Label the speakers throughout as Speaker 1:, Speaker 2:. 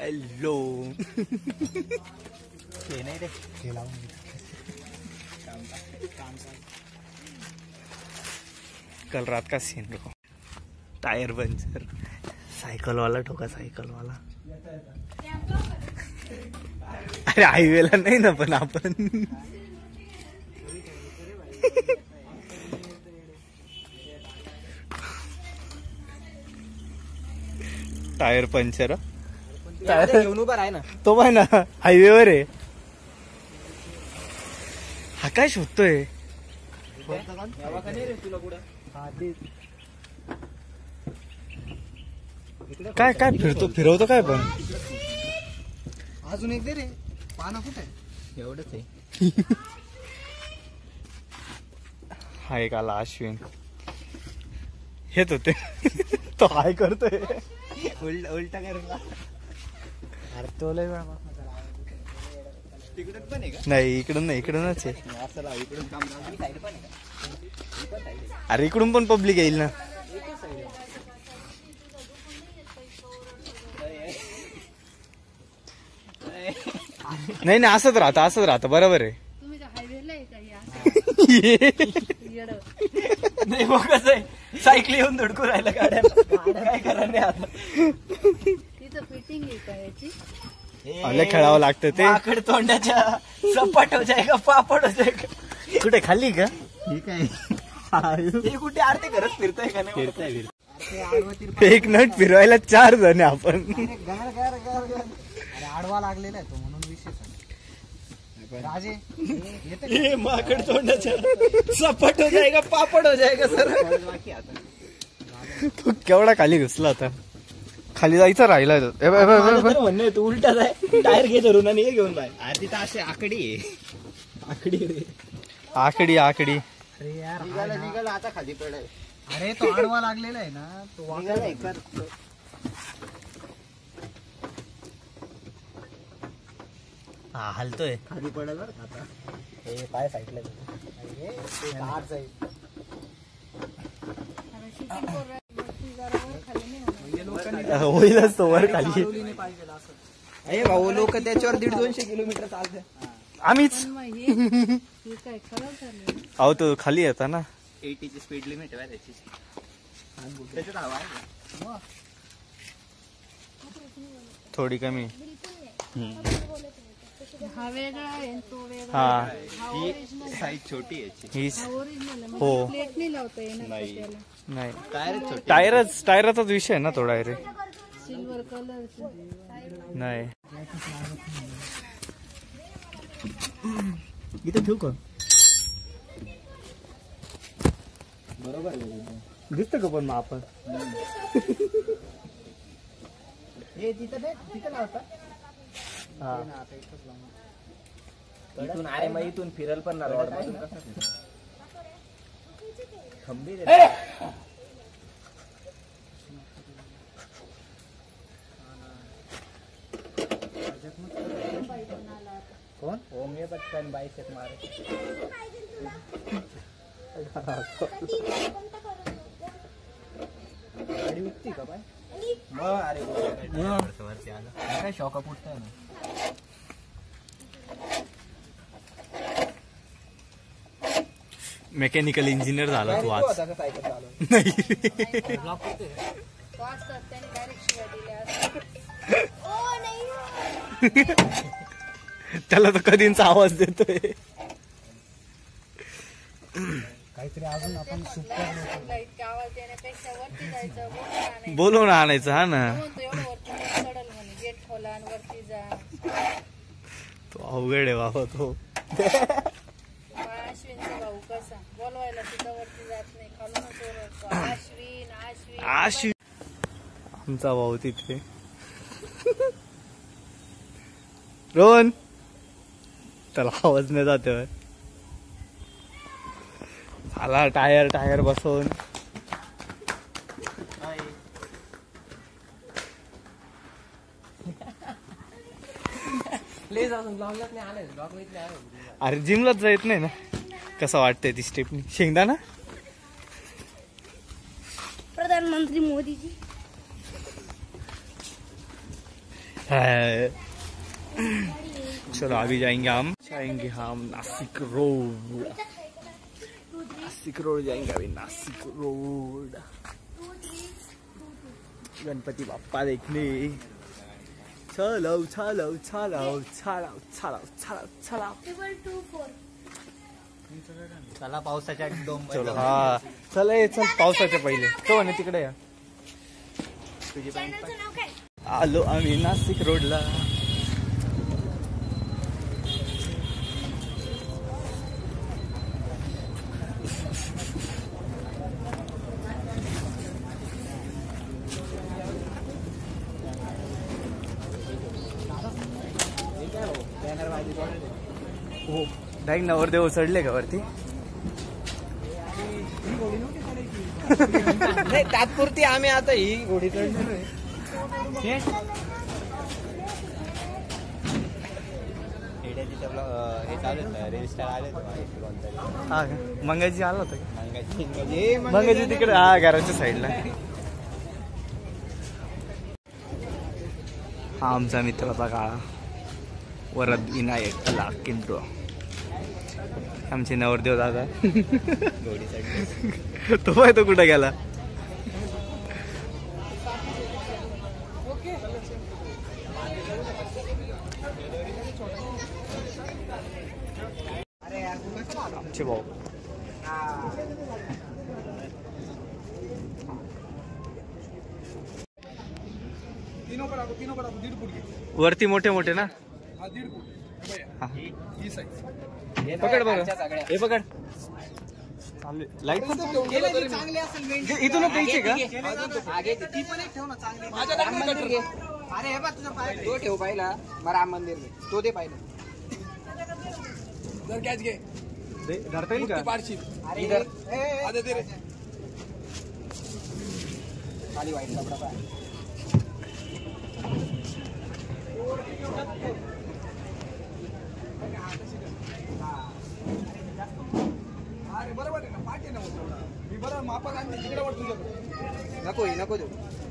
Speaker 1: Hello
Speaker 2: नाही रे
Speaker 1: कल रात का सीन देखो, टायर पंचर, सायकल वाला ठोका सायकल वाला. अरे हायवेला नाही ना पण आपण. टायर पंचर
Speaker 2: घेऊन उभा आहे ना
Speaker 1: तो पाय ना हायवेवर आहे. हा काय शोधतोय? काय काय फिरवतो काय पण.
Speaker 2: अजून एक दे रे. पाना कुठे एवढंच आहे.
Speaker 1: हा एक आला अश्विन. हेच होते तो हाय करतोय.
Speaker 2: उलटा करायला. अरे तो लय तिकडून पण आहे का?
Speaker 1: नाही इकडून नाही, इकडूनच आहे.
Speaker 2: असं लाव, इकडून काम साईड पण आहे का?
Speaker 1: अरे इकडून पण पब्लिक येईल ना. नाही नाही असंच राहतं बरोबर आहे.
Speaker 2: नाही मग कसं आहे, सायकल येऊन धडकून राहिलं गाड्या. काय करा नाही आता.
Speaker 3: तिथं फिटिंग आहे का याची?
Speaker 1: लय खेळावं लागतं ते.
Speaker 2: आकड तोंडाच्या सपाट हो जाय का पापड हो जाय का.
Speaker 1: कुठे खाली का?
Speaker 2: ठीक आहे. हे कुठे आरती करत फिरतोय का नाही? फिरतोय.
Speaker 1: एक नट फिरवायला 4 जण आहे आपण.
Speaker 2: अरे आडवा लागलेला आहे तो म्हणून विशेष आहे. राजे माकड तोंडाच्या सपाट हो जाएगा पापड हो जाएगा सर.
Speaker 1: तो केवढा खाली घुसला होता. खाली जायचं राहिला.
Speaker 2: म्हणणे तू उलटा जाय. टायर घे धरून आणि हे घेऊन बाय. अरे तिथं असे आकडी आहे.
Speaker 1: आकडी.
Speaker 2: अरे यार निघाला आता खाली पडाय. अरे तो आडवा लागलेला आहे ना तो वागायला एक
Speaker 1: हा हलतोय.
Speaker 2: खाली पडेल बरं का आता. हे पाय साईडला कार जाईल.
Speaker 1: होईलच तो वर खाली.
Speaker 2: अरे भाऊ लोक त्याच्यावर 150-200 किलोमीटर चालतात.
Speaker 1: आम्हीच अहो तो खाली येता ना.
Speaker 2: 80 ची स्पीड लिमिट आहे त्याची. त्याच्यात हवा आहे.
Speaker 1: थोडी कमी.
Speaker 3: हा वेगळा आहे तो वेगळा.
Speaker 1: हा
Speaker 2: ही साईज छोटी आहे याची.
Speaker 1: हीच
Speaker 3: ओरिजिनल
Speaker 1: हो.
Speaker 3: प्लेट नाही लावता येणार त्याला.
Speaker 1: नाही
Speaker 2: टायर छोटी.
Speaker 1: टायराचाच विषय आहे ना तो डायरेक्ट.
Speaker 3: सिल्वर कलर
Speaker 1: नाही
Speaker 2: इथं ठेवू का? बरोबर
Speaker 1: दिसतं का पण मग आपण.
Speaker 2: हे तिथं लावता. इथून अरे मग इथून फिरल पण ना रोड पासून कसं खंबीर आहे. कोण ओमे पटकन बाईसेप मारे. गाडी उठती का बाय? अरे वरती आलं काय शॉका फुटतंय ना.
Speaker 1: मेकॅनिकल इंजिनियर झाला तू आज.
Speaker 3: त्याने डायरेक्ट शिवाय दिल्या.
Speaker 1: त्याला तर कधीचा आवाज देतोय.
Speaker 2: काहीतरी अजून आपण
Speaker 3: इतका आवाज देण्यापेक्षा वरती जायचं
Speaker 1: बोलवून आणायचं. हा ना
Speaker 3: एवढं वरती चढल म्हणे गेट खोला आणि वरती जा.
Speaker 1: तो अवघड आहे बाबा तो.
Speaker 3: अश्विनचा भाऊ कसा बोलवायला सुद्धा वरती जात नाही. खालूनच ओरडतो अश्विन.
Speaker 1: आमचा भाऊ तिथे. रोहन त्याला आवाज नाही जातोय. आला टायर बसवून. अरे जिमलाच जायत नाही ना. कसं वाटतंय ती स्टेपनी. शेंगदाणा
Speaker 3: प्रधानमंत्री मोदीजी
Speaker 1: है। चलो अभी जाएंगे हम नासिक रोड। नासिक रोड जाएंगे अभी, नासिक रोड गणपति बाप्पा देखने। चलो चलो चलो चलो चलो चलो चलो
Speaker 2: चला पावसाच्या डोंब
Speaker 1: चलो हा चला ये चल पावसाच्या पहिले तो म्हणे तिकडे या। तुझी आलो आम्ही नाशिक रोडला। हो डायरेक्ट नवरदेव चढले का वरती?
Speaker 2: नाही तात्पुरती आम्ही आता ही घोडी चढलेलो
Speaker 1: हा मंगाजी आला होता मंगाजी तिकडे हा घराच्या साईडला। हा आमचा मित्र बघा वरद विनायक लाकिंद्र आमचे नवरदेव दादा।
Speaker 2: घोडी चढली
Speaker 1: तो पाय तो कुठं गेला? आमचे भाऊ वरती मोठे मोठे ना। पकड बरं हे पकड लाईट इथून द्यायचे का?
Speaker 2: अरे हे बघ तुझा पाय तो ठेव पाहिला मग राम मंदिर तो दे पाहिलं जर कॅच घे
Speaker 1: धरता येईल का?
Speaker 2: अरे इधर आधे दे रे खाली वाईट कपडा पाय नको नको देऊ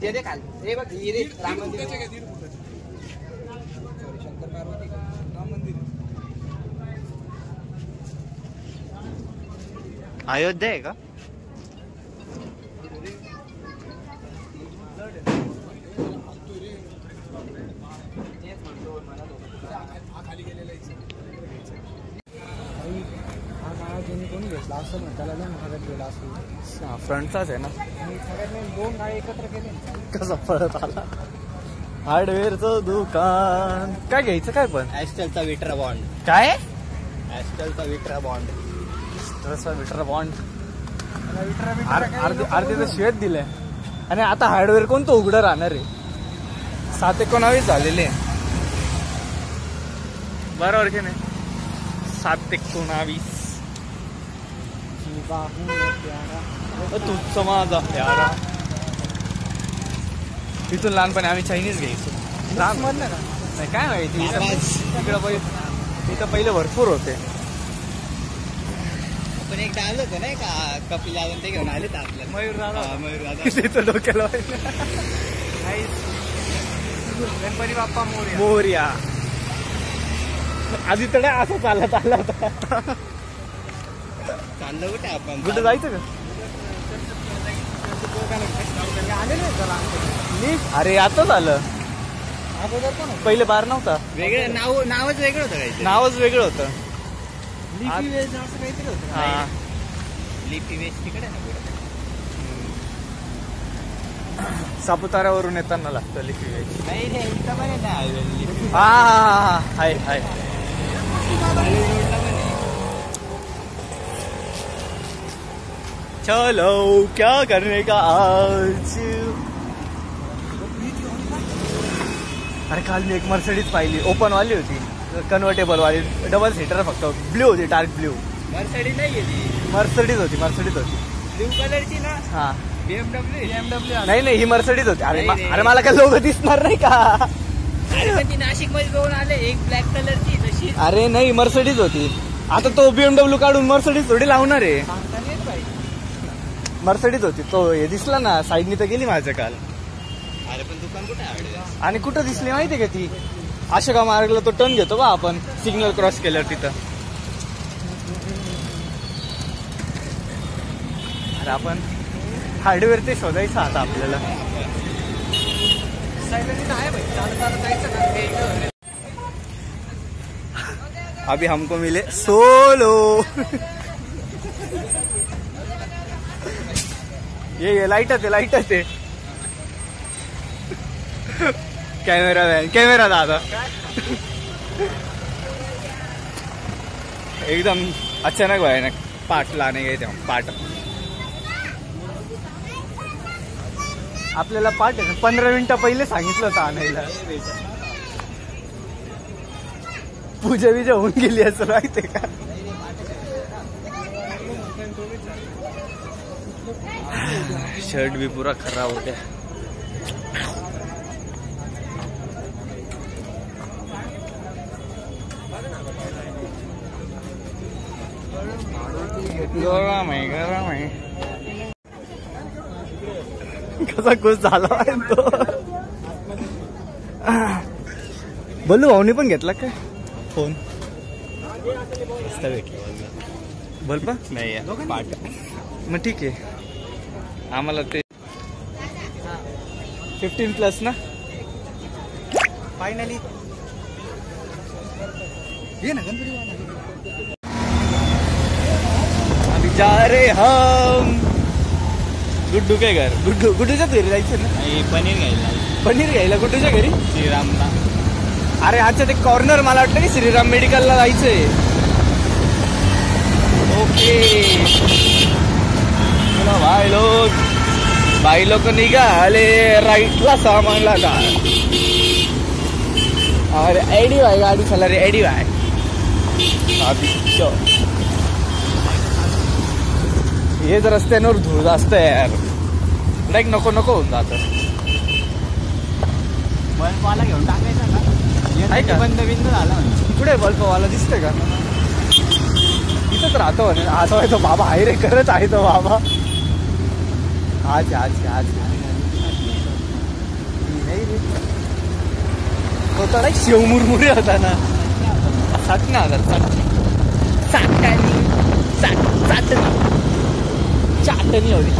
Speaker 2: ते दे खाल हे बघ रे राम मंदिर शंकर पार्वती राम मंदिर
Speaker 1: अयोध्या आहे का?
Speaker 2: कोणी घेतला असं म्हणताला गेला असं
Speaker 1: फ्रंटचाच आहे ना।
Speaker 2: दोन गाडी एकत्र केले
Speaker 1: कसा पळत आला? हार्डवेअरचं दुकान काय घ्यायचं काय पण?
Speaker 2: ॲस्टलचा विट्रा बॉन्ड
Speaker 1: काय?
Speaker 2: ॲस्टलचा विट्रा बॉन्ड
Speaker 1: विटर बॉन्ड अर्धे तर शेत दिले आणि आता हार्डवेअर कोणतं उघडं राहणार आहे? 719 झालेले बरोबर की नाही? 719 तुझं माझा प्यारा। तिथून लहानपणी आम्ही चायनीज घ्यायचो लहान म्हणलं का नाही काय माहिती तिकडं तिथं पहिले भरपूर होते।
Speaker 2: पण एकदा आलं होतं नाही का कपिल यादव ते घेऊन आले तर आपल्याला
Speaker 1: मयूर दादा
Speaker 2: मयूर दादा
Speaker 1: तिथं डोक्याला गणपती बाप्पा मोरया आधी तर असं चालत आला होता।
Speaker 2: चाललं कुठे आपण
Speaker 1: कुठे जायचं का? अरे आताच आलं पहिले बार नव्हता
Speaker 2: वेगळं नावच वेगळं होतं काही
Speaker 1: नावच वेगळं होतं।
Speaker 2: लिपी वेज असं काहीतरी होतं
Speaker 1: हा
Speaker 2: लिपी वेज तिकडे ना
Speaker 1: सापुताऱ्यावरून येताना लागतं लिपी वेज।
Speaker 2: नाही रे इथं पण नाही
Speaker 1: हा हा हाय हाय चलो क्या करने का आज। अरे काल मी एक मर्सिडीज पाहिली ओपन वाली होती कन्व्हर्टेबल वाली डबल सीटर फक्त ब्ल्यू होती डार्क ब्ल्यू।
Speaker 2: मर्सिडीज नाही गेली
Speaker 1: मर्सिडीज होती
Speaker 2: ब्ल्यू कलरची ना।
Speaker 1: हा
Speaker 2: BMW
Speaker 1: नाही नाही ही मर्सिडीज होती। अरे मला काय लोक दिसणार नाही का?
Speaker 2: अरे पण ती नाशिक मध्ये जाऊन आले एक ब्लॅक कलरची तशी
Speaker 1: अरे नाही मर्सिडीज होती। आता तो BMW काढून मर्सिडीज थोडी लावणार आहे।
Speaker 2: सांगता नाही भाई
Speaker 1: मर्सिडीज होती तो हे दिसला ना साईडनी तर गेली माझ्या काल
Speaker 2: अरे पण दुकान कुठे आहे?
Speaker 1: आणि कुठं दिसली माहिती का ती अशोका मार्गला तो टर्न घेतो बा आपण सिग्नल क्रॉस केल्यावर तिथं. अरे आपण हार्डवेअर ते शोधायचं आता आपल्याला. अभी हमको मिले सोलो. ये लाईटच आहे. कॅमेरा दादा एकदम अचानक भयानक पाठ लाने गए थे हम. पाठ आपल्याला पाठ आहे ना 15 मिनिटं पहिले सांगितलं होतं आणायला. पूजा बिजा होऊन गेली असं माहितीये का. शर्ट भी पूरा खराब हो गया. गरम आहे. कसा खुश झाला आहे तो. बोलू भाऊनी पण घेतला काय फोन. बोल पा नाही पाठ मग ठीक आहे. आम्हाला ते 15+ ना फायनली ये ना अभी जा रे हम गुड्डू के घर. गुड्डूच्या घरी जायचं ना. पनीर घ्यायला गुड्डूच्या घरी
Speaker 2: श्रीरामला.
Speaker 1: अरे अच्छा ते कॉर्नर मला वाटलं की श्रीराम मेडिकलला जायचंय. ओके भाई लोक निघाले राईटला सामान लागा. अरे एडी आहे गाडी चला रे. एडी आहे हे जर रस्त्यांवर धूळ जास्त आहे यार. लाईक नको होऊन जात.
Speaker 2: बल्बवाला घेऊन टाकायचा
Speaker 1: आहे का?
Speaker 2: बंद झाला.
Speaker 1: कुठे बल्बवाला दिसतंय का? इथंच राहतो असं आहे तो बाबा. आहे रे खरंच आहे तो बाबा. आज नाही रे तो तर एक शिवमुरमुरे होता ना. साठ ना हजार चाटणी होती.